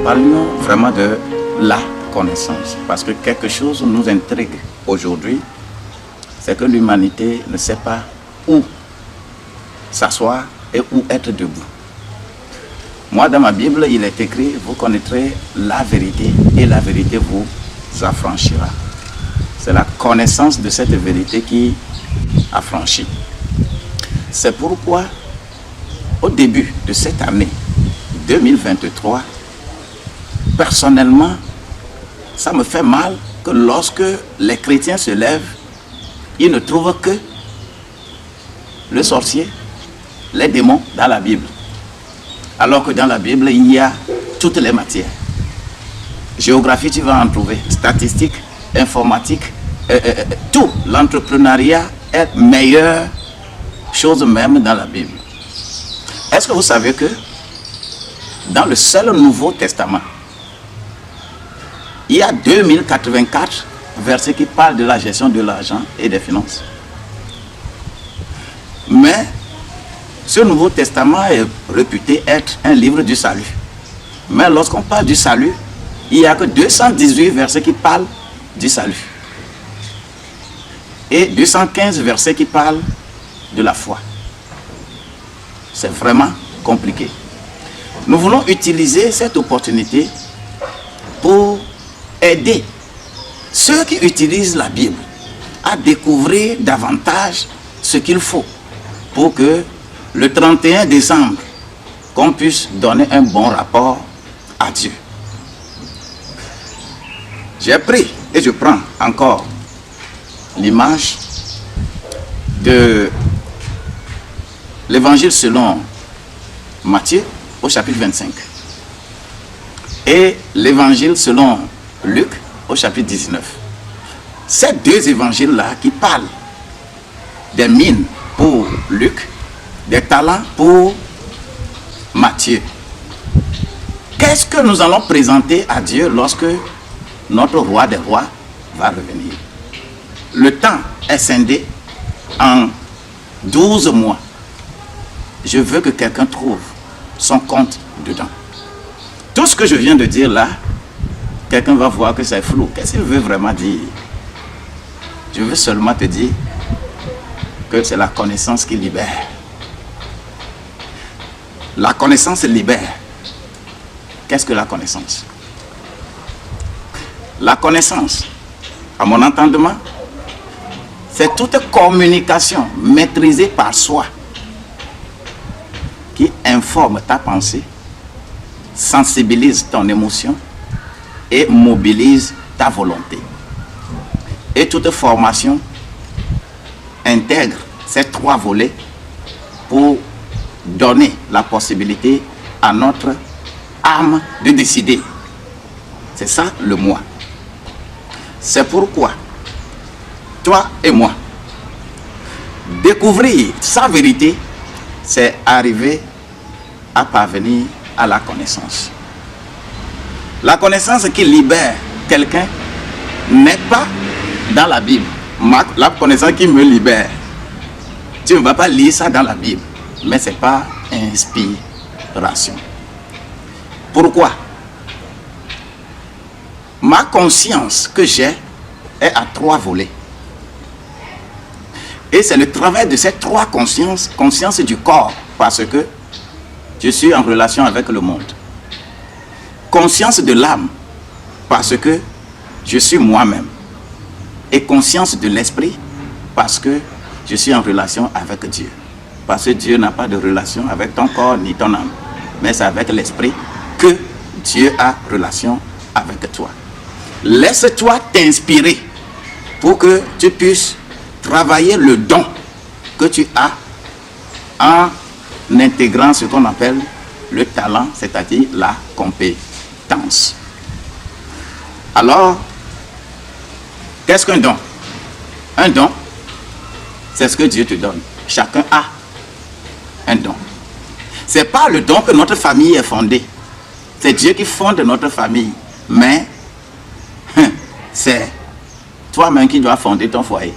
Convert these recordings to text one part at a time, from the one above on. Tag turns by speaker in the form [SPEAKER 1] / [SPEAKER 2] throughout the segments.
[SPEAKER 1] parlions vraiment de la connaissance. Parce que quelque chose nous intrigue aujourd'hui, c'est que l'humanité ne sait pas où s'asseoir et où être debout. Moi, dans ma Bible, il est écrit, vous connaîtrez la vérité et la vérité vous affranchira. C'est la connaissance de cette vérité qui affranchit. C'est pourquoi, au début de cette année 2023, personnellement, ça me fait mal que lorsque les chrétiens se lèvent, ils ne trouvent que le sorcier, les démons dans la Bible. Alors que dans la Bible, il y a toutes les matières. Géographie, tu vas en trouver. Statistique, informatique, tout. L'entrepreneuriat est meilleure chose même dans la Bible. Est-ce que vous savez que dans le seul Nouveau Testament, il y a 2084 versets qui parlent de la gestion de l'argent et des finances. Mais ce Nouveau Testament est réputé être un livre du salut. Mais lorsqu'on parle du salut, il n'y a que 218 versets qui parlent du salut. Et 215 versets qui parlent de la foi. C'est vraiment compliqué. Nous voulons utiliser cette opportunité pour aider ceux qui utilisent la Bible à découvrir davantage ce qu'il faut pour que le 31 décembre, qu'on puisse donner un bon rapport à Dieu. J'ai pris et je prends encore l'image de l'évangile selon Matthieu au chapitre 25 et l'évangile selon Luc au chapitre 19. Ces deux évangiles-là qui parlent des mines pour Luc, des talents pour Matthieu. Qu'est-ce que nous allons présenter à Dieu lorsque notre roi des rois va revenir? Le temps est scindé en 12 mois. Je veux que quelqu'un trouve son compte dedans. Tout ce que je viens de dire là, quelqu'un va voir que c'est flou. Qu'est-ce qu'il veut vraiment dire? Je veux seulement te dire que c'est la connaissance qui libère. La connaissance libère. Qu'est-ce que la connaissance? La connaissance, à mon entendement, c'est toute communication maîtrisée par soi qui informe ta pensée, sensibilise ton émotion et mobilise ta volonté. Et toute formation intègre ces trois volets pour donner la possibilité à notre âme de décider. C'est ça le moi. C'est pourquoi toi et moi, découvrir sa vérité, c'est arriver à parvenir à la connaissance. La connaissance qui libère quelqu'un n'est pas dans la Bible. La connaissance qui me libère, tu ne vas pas lire ça dans la Bible, mais ce n'est pas inspiration. Pourquoi? Ma conscience que j'ai est à trois volets. Et c'est le travail de ces trois consciences, conscience du corps, parce que je suis en relation avec le monde. Conscience de l'âme, parce que je suis moi-même. Et conscience de l'esprit, parce que je suis en relation avec Dieu. Parce que Dieu n'a pas de relation avec ton corps ni ton âme, mais c'est avec l'esprit que Dieu a relation avec toi. Laisse-toi t'inspirer pour que tu puisses travailler le don que tu as en intégrant ce qu'on appelle le talent, c'est-à-dire la compétence. Alors, qu'est-ce qu'un don? Un don, c'est ce que Dieu te donne. Chacun a un don. Ce n'est pas le don que notre famille est fondée. C'est Dieu qui fonde notre famille. Mais c'est toi-même qui dois fonder ton foyer.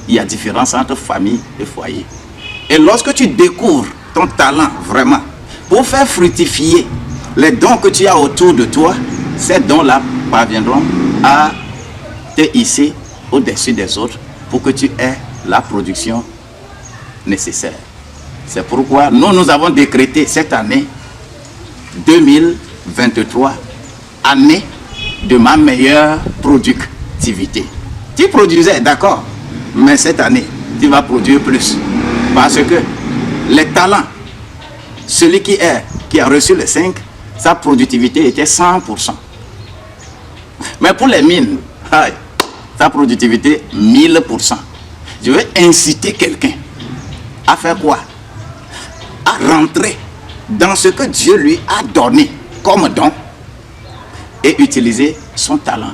[SPEAKER 1] Il y a différence entre famille et foyer. Et lorsque tu découvres ton talent vraiment pour faire fructifier les dons que tu as autour de toi, ces dons-là parviendront à te hisser au-dessus des autres pour que tu aies la production nécessaire. C'est pourquoi nous avons décrété cette année 2023, année de ma meilleure productivité. Tu produisais, d'accord, mais cette année, tu vas produire plus. Parce que les talents, celui qui a reçu les 5, sa productivité était 100%. Mais pour les mines, sa productivité 1000%. Je veux inciter quelqu'un à faire quoi? À rentrer dans ce que Dieu lui a donné comme don et utiliser son talent.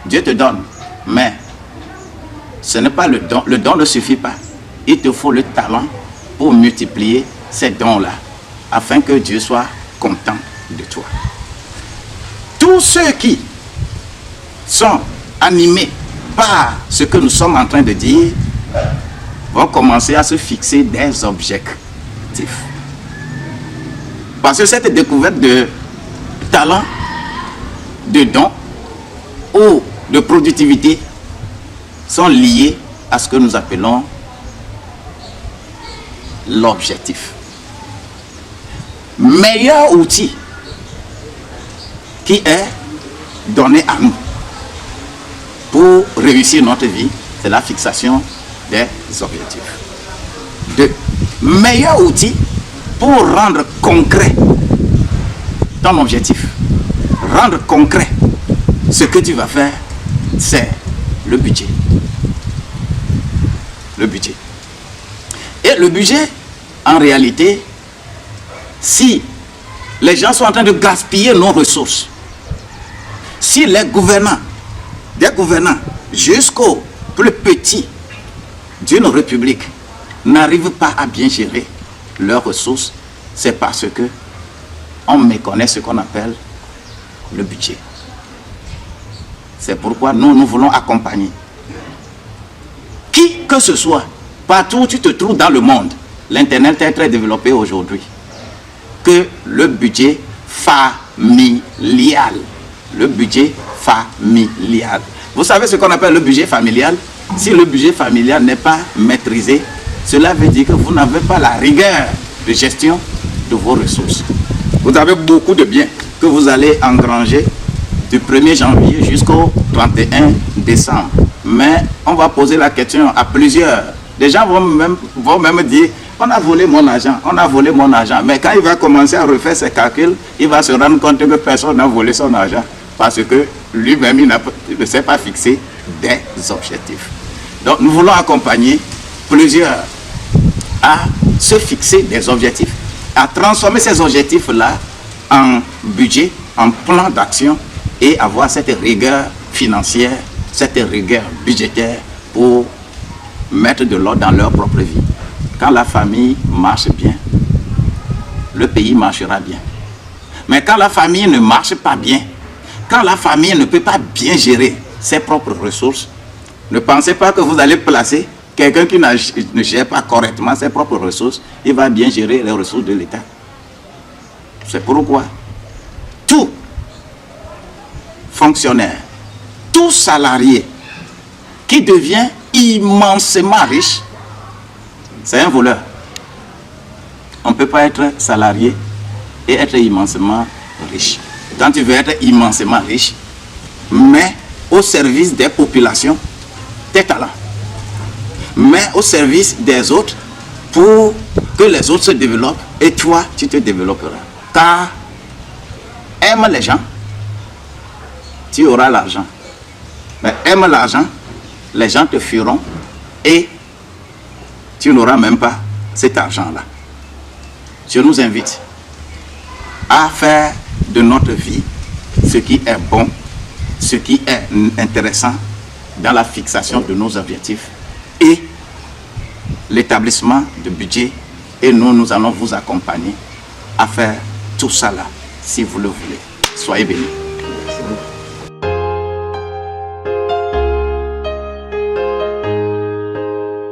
[SPEAKER 1] Dieu te donne, mais ce n'est pas le don. Le don ne suffit pas. Il te faut le talent pour multiplier ces dons-là, afin que Dieu soit content de toi. Tous ceux qui sont animés par ce que nous sommes en train de dire vont commencer à se fixer des objectifs. Parce que cette découverte de talent, de dons ou de productivité sont liées à ce que nous appelons l'objectif. Meilleur outil qui est donné à nous pour réussir notre vie, c'est la fixation des objectifs. 2. Meilleur outil pour rendre concret ton objectif, rendre concret ce que tu vas faire, c'est le budget. Le budget. Et le budget, en réalité, si les gens sont en train de gaspiller nos ressources, si les gouvernants, des gouvernants jusqu'au plus petit d'une république n'arrivent pas à bien gérer leurs ressources, c'est parce que on méconnaît ce qu'on appelle le budget. C'est pourquoi nous voulons accompagner qui que ce soit, partout où tu te trouves dans le monde. L'internet est très développé aujourd'hui. Que le budget familial. Le budget familial. Vous savez ce qu'on appelle le budget familial? Si le budget familial n'est pas maîtrisé, cela veut dire que vous n'avez pas la rigueur de gestion de vos ressources. Vous avez beaucoup de biens que vous allez engranger du 1er janvier jusqu'au 31 décembre. Mais on va poser la question à plusieurs. Des gens vont même dire, on a volé mon argent, on a volé mon argent. Mais quand il va commencer à refaire ses calculs, il va se rendre compte que personne n'a volé son argent. Parce que lui-même, il ne s'est pas fixé des objectifs. Donc nous voulons accompagner plusieurs à se fixer des objectifs, à transformer ces objectifs-là en budget, en plan d'action et avoir cette rigueur financière, cette rigueur budgétaire pour mettre de l'ordre dans leur propre vie. Quand la famille marche bien, le pays marchera bien. Mais quand la famille ne marche pas bien, quand la famille ne peut pas bien gérer ses propres ressources, ne pensez pas que vous allez placer quelqu'un qui ne gère pas correctement ses propres ressources, il va bien gérer les ressources de l'État. C'est pourquoi tout fonctionnaire, tout salarié qui devient immensément riche, c'est un voleur. On ne peut pas être salarié et être immensément riche. Quand tu veux être immensément riche, mets au service des populations tes talents. Mets au service des autres pour que les autres se développent et toi, tu te développeras. Car aime les gens, tu auras l'argent. Mais aime l'argent, les gens te fuiront et tu n'auras même pas cet argent-là. Je nous invite à faire de notre vie ce qui est bon, ce qui est intéressant dans la fixation de nos objectifs et l'établissement de budget. Et nous allons vous accompagner à faire tout ça là, si vous le voulez. Soyez bénis.